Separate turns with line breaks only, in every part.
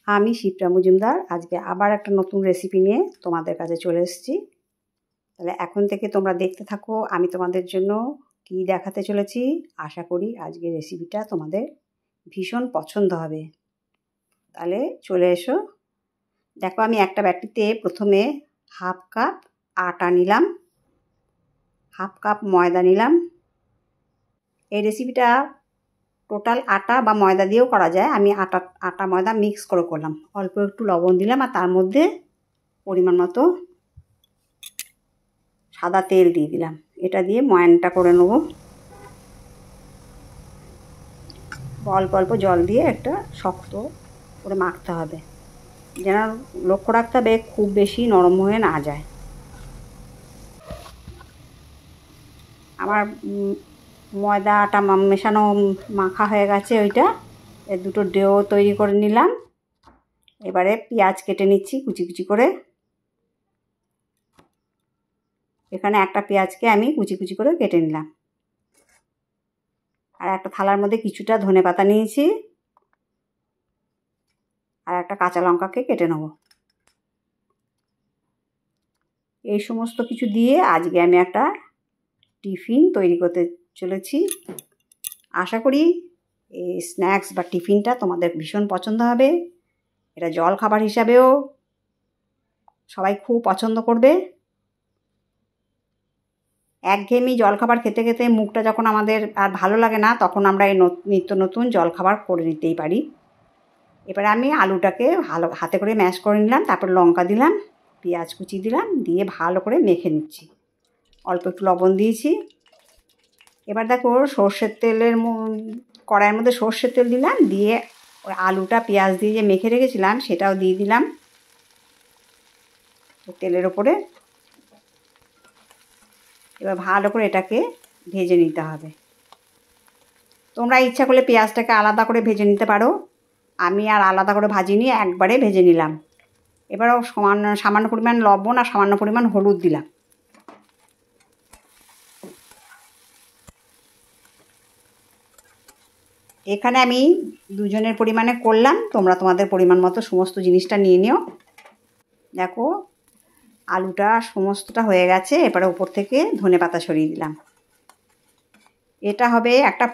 আমি শিপ্রা মজুমদার আজকে আবার একটা নতুন রেসিপি নিয়ে তোমাদের কাছে চলে এসেছি। তাহলে এখন থেকে তোমরা দেখতে থাকো আমি তোমাদের জন্য কি দেখাতে চলেছি। আশা করি আজকের রেসিপিটা তোমাদের ভীষণ পছন্দ হবে। তাহলে চলে এসো। দেখো আমি একটা বাটিতে প্রথমে হাফ কাপ আটা নিলাম, হাফ কাপ ময়দা নিলাম। এই রেসিপিটা টোটাল আটা বা ময়দা দিয়েও করা যায়। আমি আটা ময়দা মিক্স করে করলাম। অল্প একটু লবণ দিলাম আর তার মধ্যে পরিমাণ মতো সাদা তেল দিয়ে দিলাম। এটা দিয়ে ময়ানটা করে নেব। অল্প অল্প জল দিয়ে একটা শক্ত করে মাখতে হবে, যেন লক্ষ্য রাখতে হবে খুব বেশি নরম হয়ে না যায়। আমার ময়দা আটা মেশানো মাখা হয়ে গেছে। ওইটা দুটো ডো তৈরি করে নিলাম। এবারে পেঁয়াজ কেটে নিচ্ছি কুচি কুচি করে। এখানে একটা পেঁয়াজকে আমি কুচি কুচি করে কেটে নিলাম। আর একটা থালার মধ্যে কিছুটা ধনেপাতা নিয়েছি আর একটা কাঁচা লঙ্কাকে কেটে নেব। এই সমস্ত কিছু দিয়ে আজকে আমি একটা টিফিন তৈরি করতে চলেছি। আশা করি এই স্ন্যাক্স বা টিফিনটা তোমাদের ভীষণ পছন্দ হবে। এটা জল খাবার হিসাবেও সবাই খুব পছন্দ করবে। একঘেয়েমি জলখাবার খেতে খেতে মুখটা যখন আমাদের আর ভালো লাগে না, তখন আমরা এই নিত্য নতুন জলখাবার করে নিতেই পারি। এবারে আমি আলুটাকে ভালো হাতে করে ম্যাশ করে নিলাম, তারপর লঙ্কা দিলাম, পেঁয়াজ কুচি দিলাম, দিয়ে ভালো করে মেখে নিচ্ছি। অল্প একটু লবণ দিয়েছি। এবার দেখো সর্ষের তেলের কড়াইয়ের মধ্যে সর্ষের তেল দিলাম, দিয়ে ওই আলুটা পেঁয়াজ দিয়ে যে মেখে রেখেছিলাম সেটাও দিয়ে দিলাম তেলের ওপরে। এবার ভালো করে এটাকে ভেজে নিতে হবে। তোমরা ইচ্ছা করলে পেঁয়াজটাকে আলাদা করে ভেজে নিতে পারো। আমি আর আলাদা করে ভাজিনি, একবারে ভেজে নিলাম। এবারও সামান্য পরিমাণ লবণ আর সামান্য পরিমাণ হলুদ দিলাম। এখানে আমি দুজনের পরিমাণে করলাম, তোমরা তোমাদের পরিমাণ মতো সমস্ত জিনিসটা নিয়ে নিও। দেখো আলুটা সমস্তটা হয়ে গেছে। এবারে উপর থেকে ধনেপাতা সরিয়ে দিলাম। এটা হবে একটা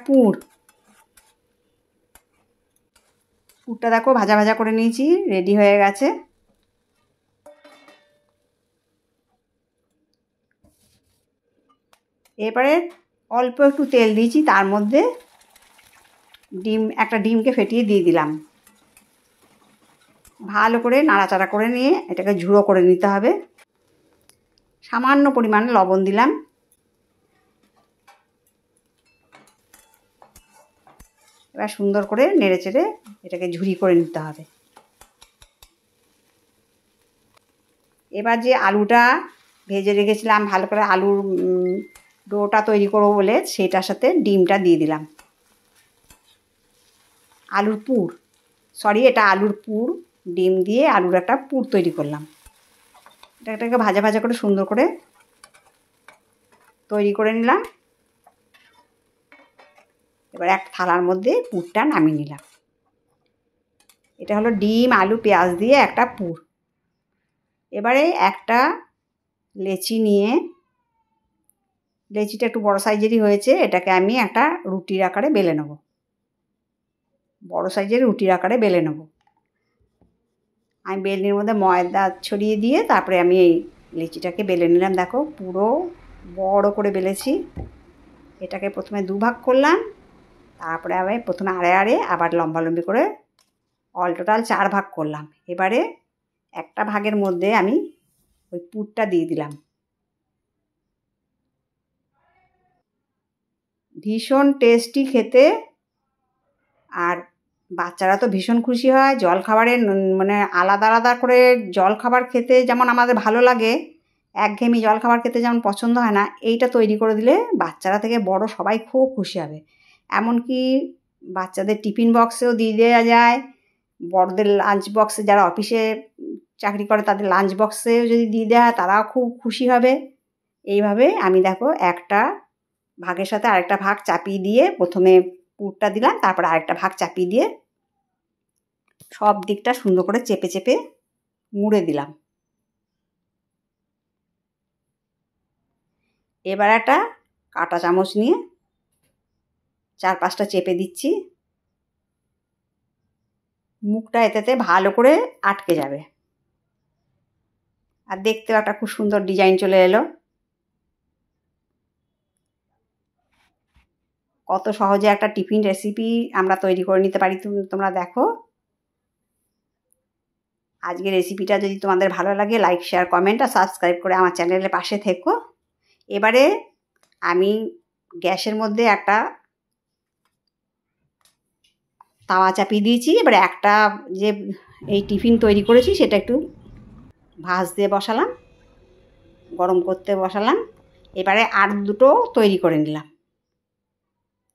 পুরটা দেখো ভাজা ভাজা করে নিয়েছি, রেডি হয়ে গেছে। এবারে অল্প একটু তেল দিয়েছি, তার মধ্যে একটা ডিমকে ফেটিয়ে দিয়ে দিলাম। ভালো করে নাড়াচাড়া করে নিয়ে এটাকে ঝুড়ো করে নিতে হবে। সামান্য পরিমাণে লবণ দিলাম। এবার সুন্দর করে নেড়ে চেড়ে এটাকে ঝুরি করে নিতে হবে। এবার যে আলুটা ভেজে রেখেছিলাম ভালো করে, আলুর ডোটা তৈরি করবো বলে, সেটার সাথে ডিমটা দিয়ে দিলাম। এটা আলুর পুর। ডিম দিয়ে আলুর একটা পুর তৈরি করলাম। এটাকে ভাজা ভাজা করে সুন্দর করে তৈরি করে নিলাম। এবার একটা থালার মধ্যে পুরটা নামিয়ে নিলাম। এটা হলো ডিম আলু পেঁয়াজ দিয়ে একটা পুর। এবারে একটা লেচি নিয়ে, লেচিটা একটু বড় সাইজেরই হয়েছে, এটাকে আমি একটা রুটির আকারে বেলে নেব। বড় সাইজের রুটির আকারে বেলে নেব। আমি বেলনির মধ্যে ময়দা ছড়িয়ে দিয়ে তারপরে আমি এই লেচিটাকে বেলে নিলাম। দেখো পুরো বড় করে বেলেছি। এটাকে প্রথমে দুভাগ করলাম, তারপরে আবার প্রথমে আড়ে আবার লম্বালম্বি করে অল টোটাল 4 ভাগ করলাম। এবারে একটা ভাগের মধ্যে আমি ওই পুরটা দিয়ে দিলাম। ভীষণ টেস্টি খেতে, আর বাচ্চারা তো ভীষণ খুশি হয়। জলখাবারের মানে আলাদা আলাদা করে জলখাবার খেতে যেমন আমাদের ভালো লাগে, একঘেয়েমি জলখাবার খেতে যেমন পছন্দ হয় না, এইটা তৈরি করে দিলে বাচ্চারা থেকে বড় সবাই খুব খুশি হবে। এমনকি বাচ্চাদের টিফিন বক্সেও দিয়ে দেওয়া যায়, বড়দের লাঞ্চ বক্সে, যারা অফিসে চাকরি করে তাদের লাঞ্চ বক্সেও যদি দিয়ে দেওয়া হয় তারাও খুব খুশি হবে। এইভাবে আমি দেখো একটা ভাগের সাথে আরেকটা ভাগ চাপিয়ে দিয়ে প্রথমে পুরটা দিলাম, তারপর আরেকটা ভাগ চাপিয়ে দিয়ে সব দিকটা সুন্দর করে চেপে চেপে মুড়ে দিলাম। এবার একটা কাঁটা চামচ নিয়ে 4-5টা চেপে দিচ্ছি। মুখটা এতেতে ভালো করে আটকে যাবে। আর দেখতেও একটা খুব সুন্দর ডিজাইন চলে এলো। কত সহজে একটা টিফিন রেসিপি আমরা তৈরি করে নিতে পারি তোমরা দেখো। আজকের রেসিপিটা যদি তোমাদের ভালো লাগে লাইক, শেয়ার, কমেন্ট আর সাবস্ক্রাইব করে আমার চ্যানেলের পাশে থেকো। এবারে আমি গ্যাসের মধ্যে একটা তাওয়া চাপিয়ে দিয়েছি। এবারে একটা যে এই টিফিন তৈরি করেছি সেটা একটু ভাজতে বসালাম, গরম করতে বসালাম। এবারে আর দুটো তৈরি করে নিলাম।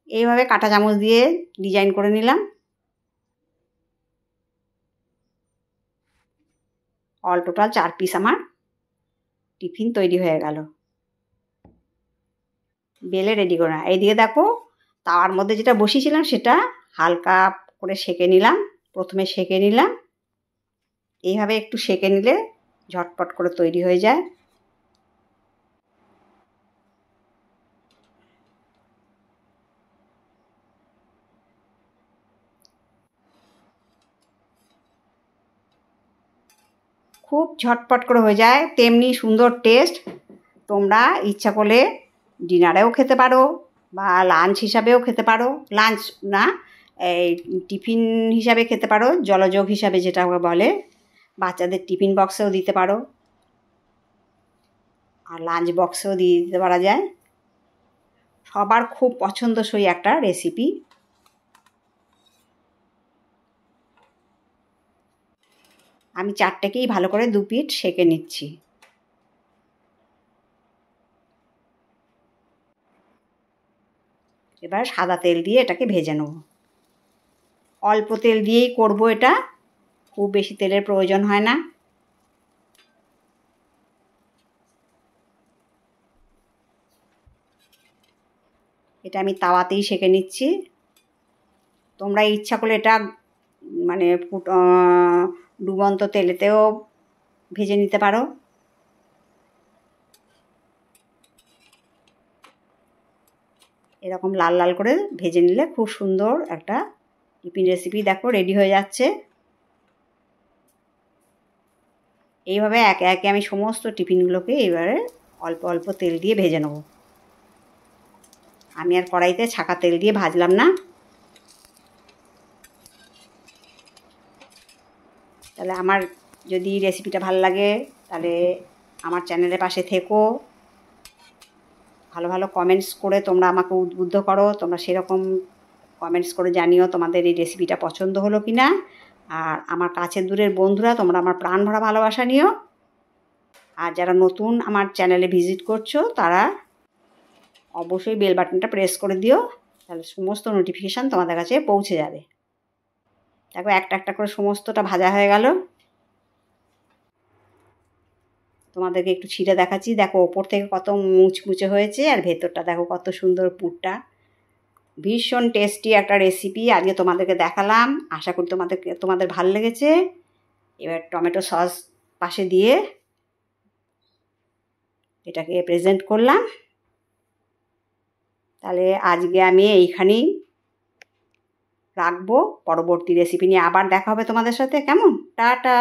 এইভাবে কাঁটা চামচ দিয়ে ডিজাইন করে নিলাম। অল টোটাল 4 পিস আমার টিফিন তৈরি হয়ে গেল। বেলে রেডি করে না। এইদিকে দেখো তাওয়ার মধ্যে যেটা বসিয়েছিলাম সেটা হালকা করে সেঁকে নিলাম। প্রথমে সেঁকে নিলাম। এইভাবে একটু সেঁকে নিলে ঝটপট করে তৈরি হয়ে যায়। খুব ঝটপট করে হয়ে যায়, তেমনি সুন্দর টেস্ট। তোমরা ইচ্ছা করলে ডিনারেও খেতে পারো বা লাঞ্চ হিসাবেও খেতে পারো। লাঞ্চ না, এই টিফিন হিসাবে খেতে পারো, জলযোগ হিসাবে যেটা বলে। বাচ্চাদের টিফিন বক্সেও দিতে পারো আর লাঞ্চ বক্সেও দিয়ে দিতে পারা যায়। সবার খুব পছন্দসই একটা রেসিপি। আমি 4টেকেই ভালো করে 2 পিঠ সেঁকে নিচ্ছি। এবার সাদা তেল দিয়ে এটাকে ভেজে নেব। অল্প তেল দিয়েই করব এটা, খুব বেশি তেলের প্রয়োজন হয় না। এটা আমি তাওয়াতেই সেঁকে নিচ্ছি। তোমরা ইচ্ছা করলে এটা মানে ডুবন্ত তেলেতেও ভেজে নিতে পারো। এরকম লাল লাল করে ভেজে নিলে খুব সুন্দর একটা টিফিন রেসিপি দেখো রেডি হয়ে যাচ্ছে। এইভাবে একে একে আমি সমস্ত টিফিনগুলোকে এবারে অল্প অল্প তেল দিয়ে ভেজে নেব। আমি আর কড়াইতে ছাকা তেল দিয়ে ভাজলাম না। তাহলে আমার যদি রেসিপিটা ভালো লাগে তাহলে আমার চ্যানেলের পাশে থেকো। ভালো ভালো কমেন্টস করে তোমরা আমাকে উদ্বুদ্ধ করো। তোমরা সেরকম কমেন্টস করে জানিও তোমাদের এই রেসিপিটা পছন্দ হলো কি না। আর আমার কাছের দূরের বন্ধুরা তোমরা আমার প্রাণ ভরা ভালোবাসা নিও। আর যারা নতুন আমার চ্যানেলে ভিজিট করছো তারা অবশ্যই বেল বাটনটা প্রেস করে দিও, তাহলে সমস্ত নোটিফিকেশান তোমাদের কাছে পৌঁছে যাবে। দেখো একটা একটা করে সমস্তটা ভাজা হয়ে গেল। তোমাদেরকে একটু ছিঁড়ে দেখাচ্ছি। দেখো ওপর থেকে কত মুচমুচে হয়েছে আর ভেতরটা দেখো কত সুন্দর পুরটা। ভীষণ টেস্টি একটা রেসিপি আজকে তোমাদেরকে দেখালাম। আশা করি তোমাদের ভালো লেগেছে। এবার টমেটো সস পাশে দিয়ে এটাকে প্রেজেন্ট করলাম। তাহলে আজকে আমি এইখানেই রাখবো। পরবর্তী রেসিপি নিয়ে আবার দেখা হবে তোমাদের সাথে। কেমন? টাটা।